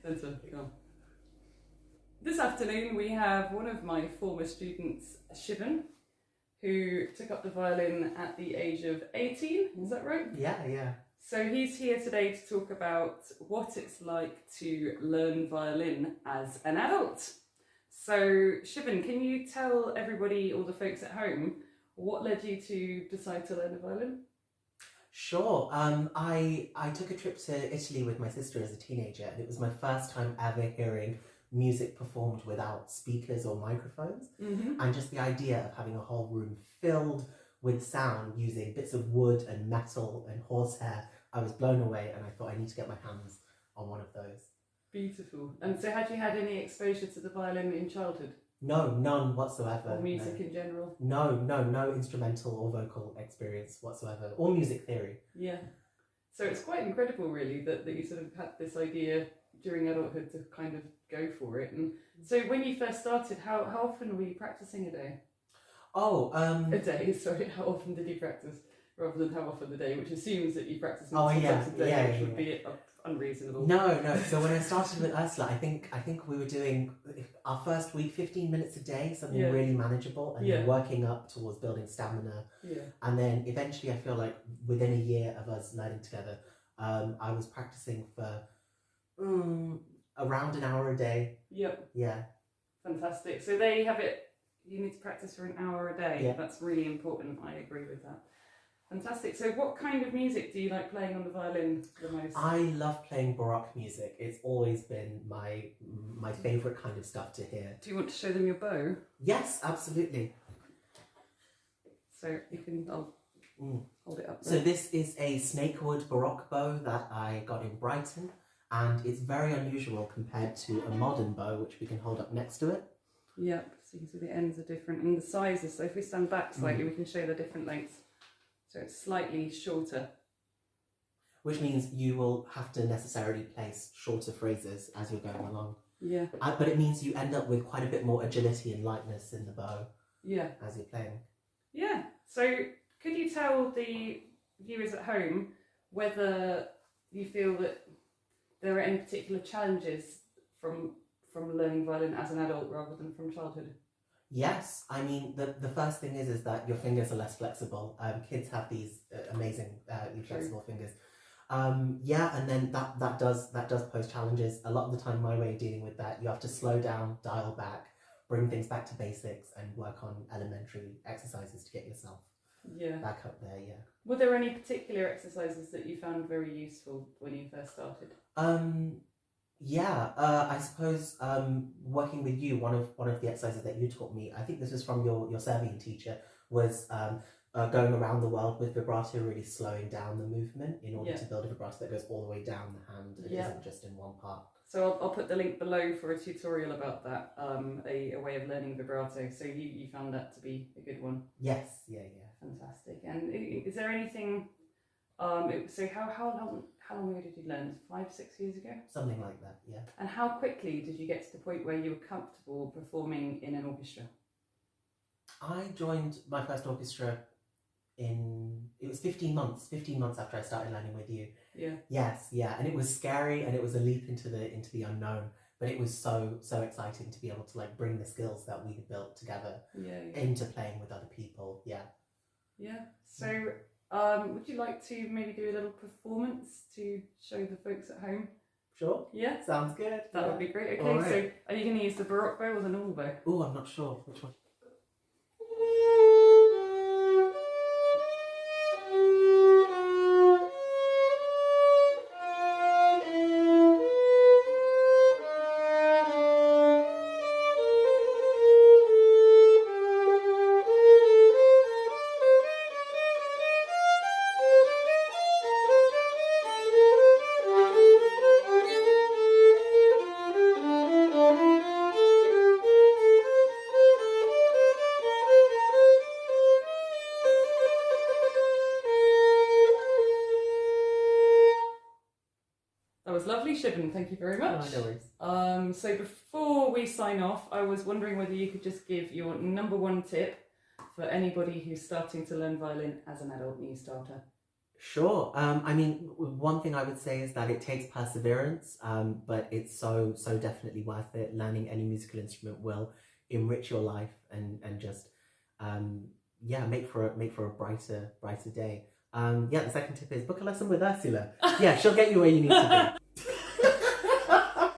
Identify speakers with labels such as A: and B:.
A: Enter, come. This afternoon we have one of my former students, Shiven, who took up the violin at the age of 18, is that right?
B: Yeah.
A: So he's here today to talk about what it's like to learn violin as an adult. So Shiven, can you tell everybody, or the folks at home, what led you to decide to learn the violin?
B: Sure. I took a trip to Italy with my sister as a teenager, and it was my first time ever hearing music performed without speakers or microphones. And just the idea of having a whole room filled with sound using bits of wood and metal and horsehair, I was blown away, and I thought I need to get my hands on one of those.
A: Beautiful. And so had you had any exposure to the violin in childhood?
B: No, none whatsoever.
A: Or music in general?
B: No instrumental or vocal experience whatsoever, or music theory.
A: Yeah. So it's quite incredible, really, that you sort of had this idea during adulthood to kind of go for it. And so when you first started, how often were you practicing a day? A day, sorry. How often did you practice? Rather than how often a day, which assumes that you practice multiple times a day, which would be unreasonable.
B: No. So when I started with Ursula, I think we were doing our first week 15 minutes a day, something really manageable, and then working up towards building stamina. Yeah. And then eventually, I feel like within a year of us learning together, I was practicing for around an hour a day. Yep. Yeah.
A: Fantastic. So there you have it. You need to practice for an hour a day. Yeah. That's really important. I agree with that. Fantastic. So what kind of music do you like playing on the violin the most?
B: I love playing Baroque music. It's always been my favourite kind of stuff to hear.
A: Do you want to show them your bow?
B: Yes, absolutely.
A: So you can, I'll hold it up there.
B: So this is a snakewood Baroque bow that I got in Brighton, and it's very unusual compared to a modern bow, which we can hold up next to it.
A: Yep, so you can see the ends are different and the sizes. So if we stand back slightly, we can show the different lengths. So it's slightly shorter.
B: Which means you will have to necessarily place shorter phrases as you're going along.
A: Yeah.
B: But it means you end up with quite a bit more agility and lightness in the bow.
A: Yeah.
B: As you're playing.
A: Yeah. So could you tell the viewers at home whether you feel that there are any particular challenges from learning violin as an adult rather than from childhood?
B: Yes, I mean the first thing is that your fingers are less flexible. Kids have these amazing flexible fingers. And then that does pose challenges. A lot of the time, my way of dealing with that, you have to slow down, dial back, bring things back to basics, and work on elementary exercises to get yourself back up there. Yeah.
A: Were there any particular exercises that you found very useful when you first started?
B: I suppose working with you, one of the exercises that you taught me, I think this was from your Serbian teacher, was going around the world with vibrato, really slowing down the movement in order to build a vibrato that goes all the way down the hand and isn't just in one part. So
A: I'll put the link below for a tutorial about that, a way of learning vibrato. So you found that to be a good one?
B: Yes, yeah.
A: Fantastic. And is there anything, so how long ago did you learn? 5-6 years ago?
B: Something like that, yeah.
A: And how quickly did you get to the point where you were comfortable performing in an orchestra?
B: I joined my first orchestra it was 15 months after I started learning with you. Yeah. Yes, yeah. And it was scary, and it was a leap into the unknown, but it was so exciting to be able to bring the skills that we had built together into playing with other people. Yeah. Yeah. So would you like to maybe do a little performance to show the folks at home? Sure.
A: Yeah.
B: Sounds good.
A: That would be great. Okay, right. So are you going to use the Baroque bow or the normal bow?
B: Oh, I'm not sure. Which one?
A: That was lovely, Shiven. Thank you very much.
B: No worries.
A: So before we sign off, I was wondering whether you could just give your number one tip for anybody who's starting to learn violin as an adult new starter.
B: Sure. I mean, one thing I would say is that it takes perseverance, but it's so definitely worth it. Learning any musical instrument will enrich your life and just yeah, make for a brighter day. Yeah, the second tip is book a lesson with Ursula. Yeah, she'll get you where you need to be.